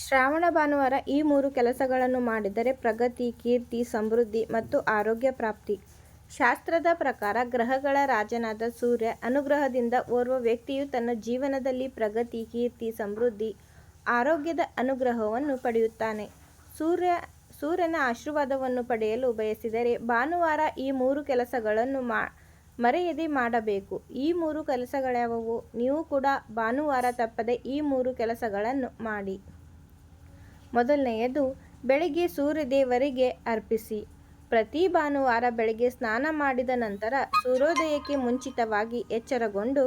ಶ್ರಾವಣ ಭಾನುವಾರ ಈ 3 ಕೆಲಸಗಳನ್ನು ಮಾಡಿದರೆ ಪ್ರಗತಿ, ಕೀರ್ತಿ, ಸಮೃದ್ಧಿ ಮತ್ತು ಆರೋಗ್ಯ ಪ್ರಾಪ್ತಿ. ಶಾಸ್ತ್ರದ ಪ್ರಕಾರ ಗ್ರಹಗಳ ರಾಜನಾದ ಸೂರ್ಯ ಅನುಗ್ರಹದಿಂದ ಓರ್ವ ವ್ಯಕ್ತಿಯು ತನ್ನ ಜೀವನದಲ್ಲಿ ಪ್ರಗತಿ, ಕೀರ್ತಿ, ಸಮೃದ್ಧಿ, ಆರೋಗ್ಯದ ಅನುಗ್ರಹವನ್ನು ಪಡೆಯುತ್ತಾನೆ. ಸೂರ್ಯನ ಆಶೀರ್ವಾದವನ್ನು ಪಡೆಯಲು ಬಯಸಿದರೆ ಭಾನುವಾರ ಈ 3 ಕೆಲಸಗಳನ್ನು ಮರೆಯದೆ ಮಾಡಬೇಕು. ಈ 3 ಕೆಲಸಗಳ್ಯಾವುವು? ನೀವು ಕೂಡ ಭಾನುವಾರ ತಪ್ಪದೆ ಈ 3 ಕೆಲಸಗಳನ್ನು ಮಾಡಿ. ಮೊದಲನೆಯದು, ಬೆಳಿಗ್ಗೆ ಸೂರ್ಯದೇವರಿಗೆ ಅರ್ಪಿಸಿ. ಪ್ರತಿ ಭಾನುವಾರ ಬೆಳಗ್ಗೆ ಸ್ನಾನ ಮಾಡಿದ ನಂತರ ಸೂರ್ಯೋದಯಕ್ಕೆ ಮುಂಚಿತವಾಗಿ ಎಚ್ಚರಗೊಂಡು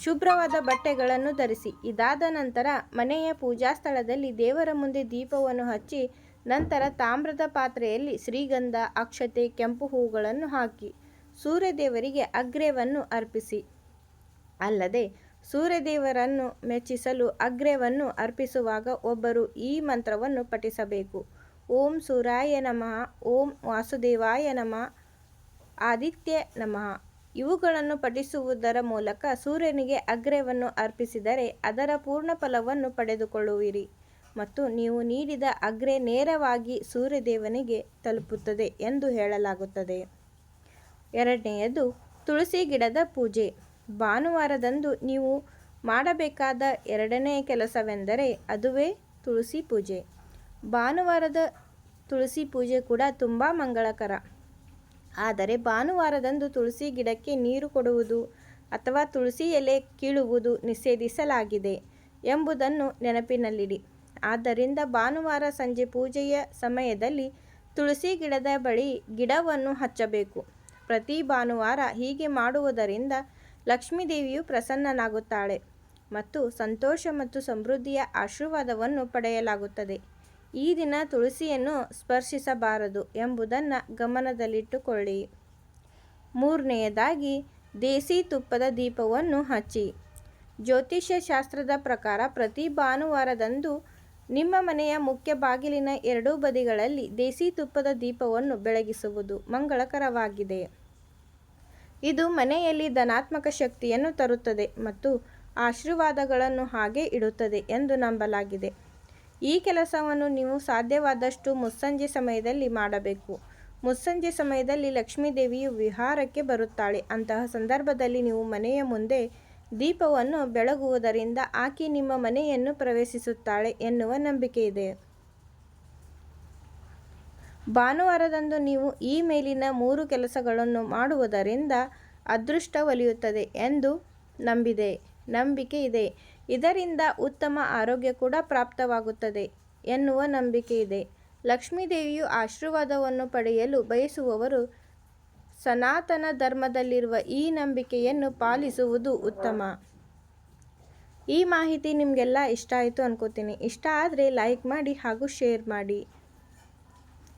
ಶುಭ್ರವಾದ ಬಟ್ಟೆಗಳನ್ನು ಧರಿಸಿ. ಇದಾದ ನಂತರ ಮನೆಯ ಪೂಜಾ ಸ್ಥಳದಲ್ಲಿ ದೇವರ ಮುಂದೆ ದೀಪವನ್ನು ಹಚ್ಚಿ ನಂತರ ತಾಮ್ರದ ಪಾತ್ರೆಯಲ್ಲಿ ಶ್ರೀಗಂಧ, ಅಕ್ಷತೆ, ಕೆಂಪು ಹೂಗಳನ್ನು ಹಾಕಿ ಸೂರ್ಯದೇವರಿಗೆ ಅರ್ಘ್ಯವನ್ನು ಅರ್ಪಿಸಿ. ಅಲ್ಲದೆ ಸೂರ್ಯದೇವರನ್ನು ಮೆಚ್ಚಿಸಲು ಅರ್ಘ್ಯವನ್ನು ಅರ್ಪಿಸುವಾಗ ಒಬ್ಬರು ಈ ಮಂತ್ರವನ್ನು ಪಠಿಸಬೇಕು. ಓಂ ಸೂರ್ಯಾಯ ನಮಃ, ಓಂ ವಾಸುದೇವಾಯ ನಮಃ, ಆದಿತ್ಯ ನಮಃ. ಇವುಗಳನ್ನು ಪಠಿಸುವುದರ ಮೂಲಕ ಸೂರ್ಯನಿಗೆ ಅರ್ಘ್ಯವನ್ನು ಅರ್ಪಿಸಿದರೆ ಅದರ ಪೂರ್ಣ ಫಲವನ್ನು ಪಡೆದುಕೊಳ್ಳುವಿರಿ ಮತ್ತು ನೀವು ನೀಡಿದ ಅರ್ಘ್ಯ ನೇರವಾಗಿ ಸೂರ್ಯದೇವನಿಗೆ ತಲುಪುತ್ತದೆ ಎಂದು ಹೇಳಲಾಗುತ್ತದೆ. ಎರಡನೆಯದು, ತುಳಸಿ ಗಿಡದ ಪೂಜೆ. ಭಾನುವಾರದಂದು ನೀವು ಮಾಡಬೇಕಾದ ಎರಡನೆಯ ಕೆಲಸವೆಂದರೆ ಅದುವೇ ತುಳಸಿ ಪೂಜೆ. ಭಾನುವಾರದ ತುಳಸಿ ಪೂಜೆ ಕೂಡ ತುಂಬ ಮಂಗಳಕರ. ಆದರೆ ಭಾನುವಾರದಂದು ತುಳಸಿ ಗಿಡಕ್ಕೆ ನೀರು ಕೊಡುವುದು ಅಥವಾ ತುಳಸಿ ಎಲೆ ಕೀಳುವುದು ನಿಷೇಧಿಸಲಾಗಿದೆ ಎಂಬುದನ್ನು ನೆನಪಿನಲ್ಲಿಡಿ. ಆದ್ದರಿಂದ ಭಾನುವಾರ ಸಂಜೆ ಪೂಜೆಯ ಸಮಯದಲ್ಲಿ ತುಳಸಿ ಗಿಡದ ಬಳಿ ಗಿಡವನ್ನು ಹಚ್ಚಬೇಕು. ಪ್ರತಿ ಭಾನುವಾರ ಹೀಗೆ ಮಾಡುವುದರಿಂದ ಲಕ್ಷ್ಮೀದೇವಿಯು ಪ್ರಸನ್ನನಾಗುತ್ತಾಳೆ ಮತ್ತು ಸಂತೋಷ ಮತ್ತು ಸಮೃದ್ಧಿಯ ಆಶೀರ್ವಾದವನ್ನು ಪಡೆಯಲಾಗುತ್ತದೆ. ಈ ದಿನ ತುಳಸಿಯನ್ನು ಸ್ಪರ್ಶಿಸಬಾರದು ಎಂಬುದನ್ನು ಗಮನದಲ್ಲಿಟ್ಟುಕೊಳ್ಳಿ. ಮೂರನೆಯದಾಗಿ, ದೇಸಿ ತುಪ್ಪದ ದೀಪವನ್ನು ಹಚ್ಚಿ. ಜ್ಯೋತಿಷ್ಯ ಶಾಸ್ತ್ರದ ಪ್ರಕಾರ ಪ್ರತಿ ಭಾನುವಾರದಂದು ನಿಮ್ಮ ಮನೆಯ ಮುಖ್ಯ ಬಾಗಿಲಿನ ಎರಡೂ ಬದಿಗಳಲ್ಲಿ ದೇಸಿ ತುಪ್ಪದ ದೀಪವನ್ನು ಬೆಳಗಿಸುವುದು ಮಂಗಳಕರವಾಗಿದೆ. ಇದು ಮನೆಯಲ್ಲಿ ಧನಾತ್ಮಕ ಶಕ್ತಿಯನ್ನು ತರುತ್ತದೆ ಮತ್ತು ಆಶೀರ್ವಾದಗಳನ್ನು ಹಾಗೆ ಇಡುತ್ತದೆ ಎಂದು ನಂಬಲಾಗಿದೆ. ಈ ಕೆಲಸವನ್ನು ನೀವು ಸಾಧ್ಯವಾದಷ್ಟು ಮುಸ್ಸಂಜೆ ಸಮಯದಲ್ಲಿ ಮಾಡಬೇಕು. ಮುಸ್ಸಂಜೆ ಸಮಯದಲ್ಲಿ ಲಕ್ಷ್ಮೀದೇವಿಯು ವಿಹಾರಕ್ಕೆ ಬರುತ್ತಾಳೆ. ಅಂತಹ ಸಂದರ್ಭದಲ್ಲಿ ನೀವು ಮನೆಯ ಮುಂದೆ ದೀಪವನ್ನು ಬೆಳಗುವುದರಿಂದ ಆಕೆ ನಿಮ್ಮ ಮನೆಯನ್ನು ಪ್ರವೇಶಿಸುತ್ತಾಳೆ ಎನ್ನುವ ನಂಬಿಕೆ ಇದೆ. ಭಾನುವಾರದಂದು ನೀವು ಈ ಮೇಲಿನ 3 ಕೆಲಸಗಳನ್ನು ಮಾಡುವುದರಿಂದ ಅದೃಷ್ಟ ಒಲಿಯುತ್ತದೆ ಎಂದು ನಂಬಿಕೆ ಇದೆ. ಇದರಿಂದ ಉತ್ತಮ ಆರೋಗ್ಯ ಕೂಡ ಪ್ರಾಪ್ತವಾಗುತ್ತದೆ ಎನ್ನುವ ನಂಬಿಕೆ ಇದೆ. ಲಕ್ಷ್ಮೀದೇವಿಯು ಆಶೀರ್ವಾದವನ್ನು ಪಡೆಯಲು ಬಯಸುವವರು ಸನಾತನ ಧರ್ಮದಲ್ಲಿರುವ ಈ ನಂಬಿಕೆಯನ್ನು ಪಾಲಿಸುವುದು ಉತ್ತಮ. ಈ ಮಾಹಿತಿ ನಿಮಗೆಲ್ಲ ಇಷ್ಟ ಆಯಿತು ಅನ್ಕೋತೀನಿ. ಇಷ್ಟ ಆದರೆ ಲೈಕ್ ಮಾಡಿ ಹಾಗೂ ಶೇರ್ ಮಾಡಿ.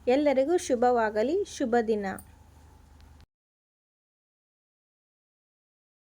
ಎಲ್ಲರಿಗೂ ಶುಭವಾಗಲಿ. ಶುಭ ದಿನ.